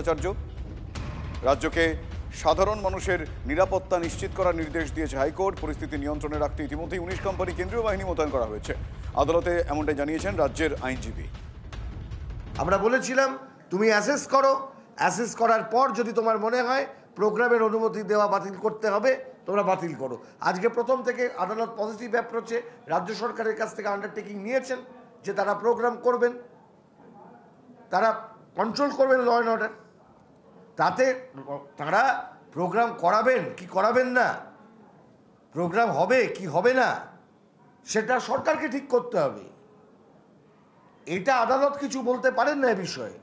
ভট্টাচার্য। রাজ্যকে সাধারণ মানুষের নিরাপত্তা নিশ্চিত করার নির্দেশ দিয়েছে হাইকোর্ট। পরিস্থিতি নিয়ন্ত্রণে রাখতে ইতিমধ্যেই 19 কোম্পানি কেন্দ্রীয় বাহিনী মোতায়েন করা হয়েছে। আদালতে এমনটাই জানিয়েছেন রাজ্যের আইনজীবী। আমরা বলেছিলাম তুমি অ্যাসেস করো, অ্যাসেস করার পর যদি তোমার মনে হয় প্রোগ্রামের অনুমতি দেওয়া বাতিল করতে হবে, তোমরা বাতিল করো। আজকে প্রথম থেকে আদালত পজিটিভ অ্যাপ্রোচে রাজ্য সরকারের কাছ থেকে আন্ডারটেকিং নিয়েছেন যে তারা প্রোগ্রাম করবেন, তারা কন্ট্রোল করবেন ল অ্যান্ড অর্ডার। তাতে তারা প্রোগ্রাম করাবেন কি করাবেন না, প্রোগ্রাম হবে কি হবে না, সেটা সরকারকে ঠিক করতে হবে। এটা আদালত কিছু বলতে পারেন না এ বিষয়ে।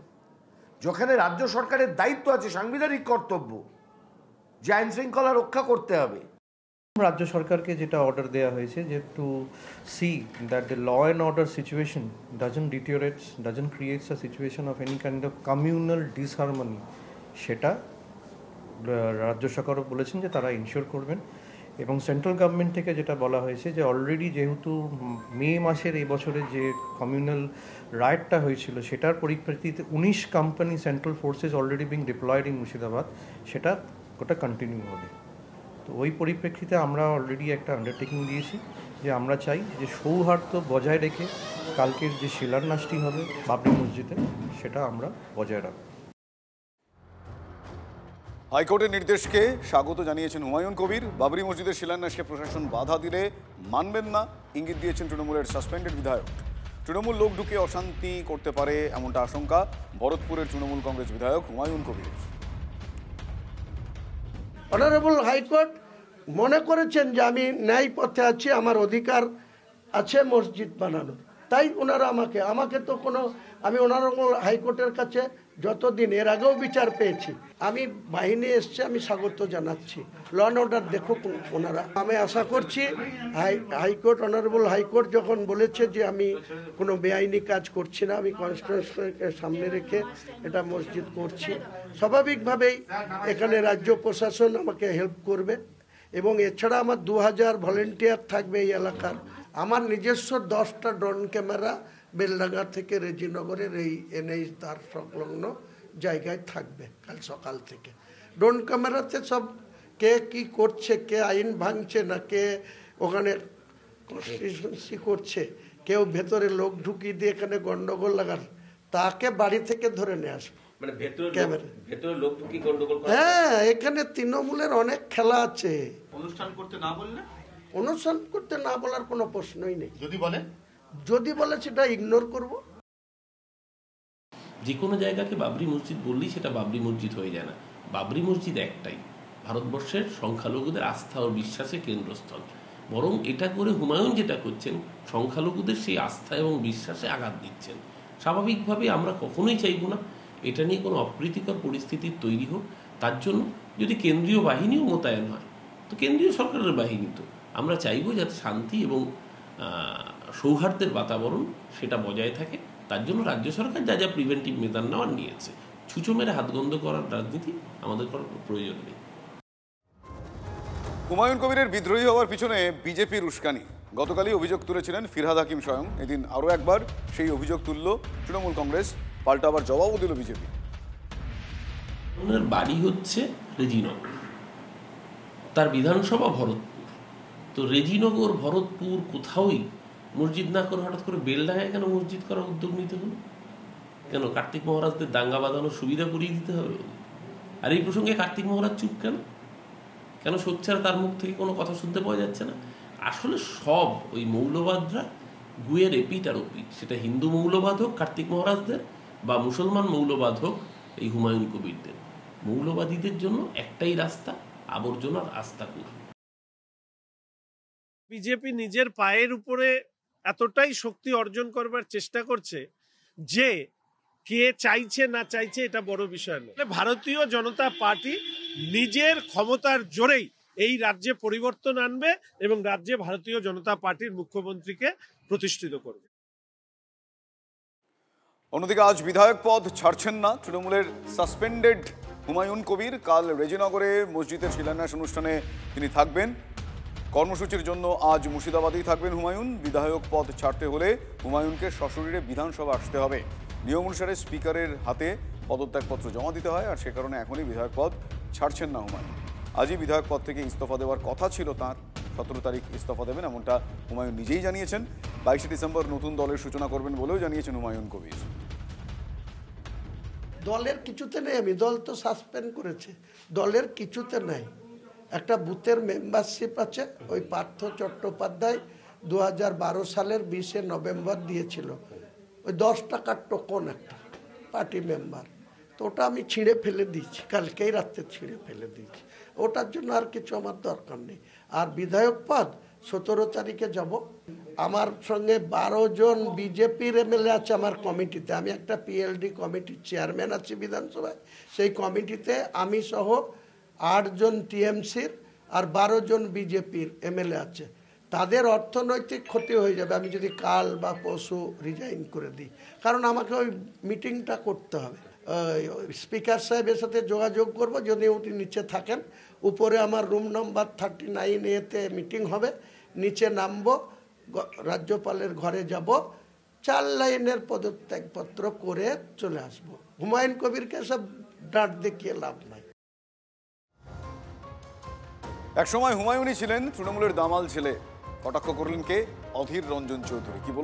যেখানে রাজ্য সরকারের দায়িত্ব আছে, সাংবিধানিক কর্তব্য যে আইন শৃঙ্খলা রক্ষা করতে হবে। রাজ্য সরকারকে যেটা অর্ডার দেওয়া হয়েছে যে to see that the law and order situation doesn't deteriorates, doesn't creates a situation of any kind of communal disharmony, সেটা রাজ্য সরকারও বলেছেন যে তারা ইনশিওর করবেন। এবং সেন্ট্রাল গভর্নমেন্ট থেকে যেটা বলা হয়েছে যে অলরেডি যেহেতু মে মাসের এই বছরে যে কমিউনাল রাইটটা হয়েছিল সেটার পরিপ্রেক্ষিতে 19 company central forces already being diploid in Murshidabad, সেটা ওটা কন্টিনিউ হবে। তো ওই পরিপ্রেক্ষিতে আমরা অলরেডি একটা আন্ডারটেকিং দিয়েছি যে আমরা চাই যে সৌহার্দ্য বজায় রেখে কালকের যে শিলান্যাসটি হবে বাবরি মসজিদে সেটা আমরা বজায় রাখব। হাইকোর্টের নির্দেশকে স্বাগত জানিয়েছেন হুমায়ুন কবির। বাবরি মসজিদের শিলান্যাসকে প্রশাসন বাধা দিলে মানবেন না ইঙ্গিত দিয়েছেন তৃণমূলের সাসপেন্ডেড বিধায়ক। তৃণমূল লোক ঢুকে অশান্তি করতে পারে এমনটা আশঙ্কা ভরতপুরের তৃণমূল কংগ্রেস বিধায়ক হুমায়ুন কবিরের। অনারেবল হাইকোর্ট মনে করেছেন যে আমি ন্যায় পথে আছি, আমার অধিকার আছে মসজিদ বানানোর, তাই ওনারা আমাকে তো কোনো, আমি অনারেবল হাইকোর্টের কাছে যতদিন এর আগেও বিচার পেয়েছি, আমি বাহিনী এসছে, আমি স্বাগত জানাচ্ছি। ল অ্যান্ড অর্ডার দেখুক ওনারা। আমি আশা করছি হাইকোর্ট, অনারেবল হাইকোর্ট যখন বলেছে যে আমি কোনো বেআইনি কাজ করছি না, আমি কনস্টিটিউশনকে সামনে রেখে এটা মসজিদ করছি, স্বাভাবিকভাবেই এখানে রাজ্য প্রশাসন আমাকে হেল্প করবে। এবং এছাড়া আমার 2000 ভলেন্টিয়ার থাকবে এই এলাকার। আমার নিজস্ব 10টা ড্রোন ক্যামেরা বেলডাঙ্গা থেকে রেজিনগরের এই এনএইচ তার সংলগ্ন জায়গায় থাকবে কাল সকাল থেকে। ড্রোন ক্যামেরাতে সব কে কি করছে, কে আইন ভাঙছে না কে ওখানে কনস্টিটিউশনসি করছে, কেউ ভেতরে লোক ঢুকিয়ে দিয়ে এখানে গন্ডগোল লাগার, তাকে বাড়ি থেকে ধরে নিয়ে আসবে। হ্যাঁ, এখানে তৃণমূলের অনেক খেলা আছে। অনুষ্ঠান করতে না বলার কোনো প্রশ্নই নেই। যদি বলে সেটা ইগনোর করব। যে কোনো জায়গাকে বাবরি মসজিদ বললেই সেটা বাবরি মসজিদ হয়ে যায় না। বাবরি মসজিদ একটাই, ভারতবর্ষের সংখ্যালঘুদের আস্থা ও বিশ্বাসের কেন্দ্রস্থল। বরং এটা করে হুমায়ুন যেটা করছেন, সংখ্যালঘুদের সেই আস্থা এবং বিশ্বাসে আঘাত দিচ্ছেন। স্বাভাবিকভাবে আমরা কখনোই চাইব না এটা নিয়ে কোনো অপ্রীতিকর পরিস্থিতির তৈরি হোক। তার জন্য যদি কেন্দ্রীয় বাহিনীও মোতায়েন হয়, তো কেন্দ্রীয় সরকারের বাহিনী, তো আমরা চাইব যাতে শান্তি এবং সৌহার্দ্যের বাতাবরণ সেটা বজায় থাকে। তার জন্য রাজ্য সরকার যা যা প্রিভেন্টিভ মেজার নেওয়ার নিয়েছে। ছুঁচো মেরে হাতগন্ধ করার রাজনীতি আমাদের করার প্রয়োজন নেই। হুমায়ুন কবিরের বিদ্রোহী হওয়ার পিছনে বিজেপির উস্কানি। গতকালই অভিযোগ তুলেছিলেন ফিরহাদ হাকিম স্বয়ং। এদিন আরও একবার সেই অভিযোগ তুলল তৃণমূল কংগ্রেস, পাল্টা আবার জবাবও দিল বিজেপি। ওনার বাড়ি হচ্ছে রেজিনগর, তার বিধানসভা ভরতপুর। তো রেজিনগর, ভরতপুর কোথাওই মসজিদ না করে হঠাৎ করে বেলডাঙ্গায় কেন মসজিদ করার উদ্যোগ নিতে হলো? কেন কার্তিক মহারাজদের দাঙ্গা বাঁধানোর সুবিধা করিয়ে দিতে হবে? আর এই প্রসঙ্গে কার্তিক মহারাজ চুপ কেন? কেন সোচ্চার তার মুখ থেকে কোনো কথা শুনতে পাওয়া যাচ্ছে না? আসলে সব ওই মৌলবাদরা গুয়ের এপিট আর ওপিট, সেটা হিন্দু মৌলবাদ হোক কার্তিক মহারাজদের বা মুসলমান মৌলবাদ হোক এই হুমায়ুন কবিরদের। মৌলবাদীদের জন্য একটাই রাস্তা, আবর্জনার আস্তাকুর। বিজেপি নিজের পায়ের উপরে এতটাই শক্তি অর্জন করবার চেষ্টা করছে যে কে চাইছে না চাইছে এটা বড় বিষয় নয়। ভারতীয় জনতা পার্টি নিজের ক্ষমতার জোরেই এই রাজ্যে পরিবর্তন আনবে এবং রাজ্যে ভারতীয় জনতা পার্টির মুখ্যমন্ত্রীকে প্রতিষ্ঠিত করবে। অন্যদিকে আজ বিধায়ক পদ ছাড়ছেন না তৃণমূলের সাসপেন্ডেড হুমায়ুন কবির। কাল রেজিনগরে মসজিদের শিলান্যাস অনুষ্ঠানে তিনি থাকবেন। কর্মসূচির জন্য আজ মুর্শিদাবাদেই থাকবেন হুমায়ুন। বিধায়ক পদ ছাড়তে হলে হুমায়ুনকে সশরীরে বিধানসভা আসতে হবে। নিয়ম অনুসারে স্পিকারের হাতে পদত্যাগপত্র জমা দিতে হয়, আর সে কারণে এখনই বিধায়ক পদ ছাড়ছেন না হুমায়ুন। আজই বিধায়ক পদ থেকে ইস্তফা দেওয়ার কথা ছিল তাঁর। 17 তারিখ ইস্তফা দেবেন এমনটা হুমায়ুন নিজেই জানিয়েছেন। 22 ডিসেম্বর নতুন দলের সূচনা করবেন বলেও জানিয়েছেন হুমায়ুন কবির। দলের কিছুতে নেই, আমি দল তো সাসপেন্ড করেছে, দলের কিছুতে নাই। একটা বুথের মেম্বারশিপ আছে, ওই পার্থ চট্টোপাধ্যায় 2012 সালের 20 নভেম্বর দিয়েছিল, ওই 10 টাকার টোকন একটা পার্টি মেম্বার, তো ওটা আমি ছিঁড়ে ফেলে দিয়েছি, কালকেই রাত্রে ছিঁড়ে ফেলে দিয়েছি। ওটার জন্য আর কিছু আমার দরকার নেই। আর বিধায়ক পদ 17 তারিখে যাব। আমার সঙ্গে 12 জন বিজেপির এমএলএ আছে আমার কমিটিতে। আমি একটা পিএলডি কমিটির চেয়ারম্যান আছি বিধানসভায়। সেই কমিটিতে আমি সহ 8 জন টিএমসির আর 12 জন বিজেপির এমএলএ আছে। তাদের অর্থনৈতিক ক্ষতি হয়ে যাবে আমি যদি কাল বা পরশু রিজাইন করে দিই, কারণ আমাকে ওই মিটিংটা করতে হবে। স্পিকার সাহেবের সাথে যোগাযোগ করব, যদি উনি নিচে থাকেন। উপরে আমার রুম নম্বর 39A-তে মিটিং হবে, নিচে নামবো, রাজ্যপালের ঘরে যাব, 4 লাইনের পদত্যাগপত্র করে চলে আসব। হুমায়ুন কবিরকে সব ডাঁট দেখিয়ে লাভ নাই। একসময় হুমায়ুনই ছিলেন তৃণমূলের দামাল ছেলে, কটাক্ষ করলেন কে? অধীর রঞ্জন চৌধুরী। কি বলে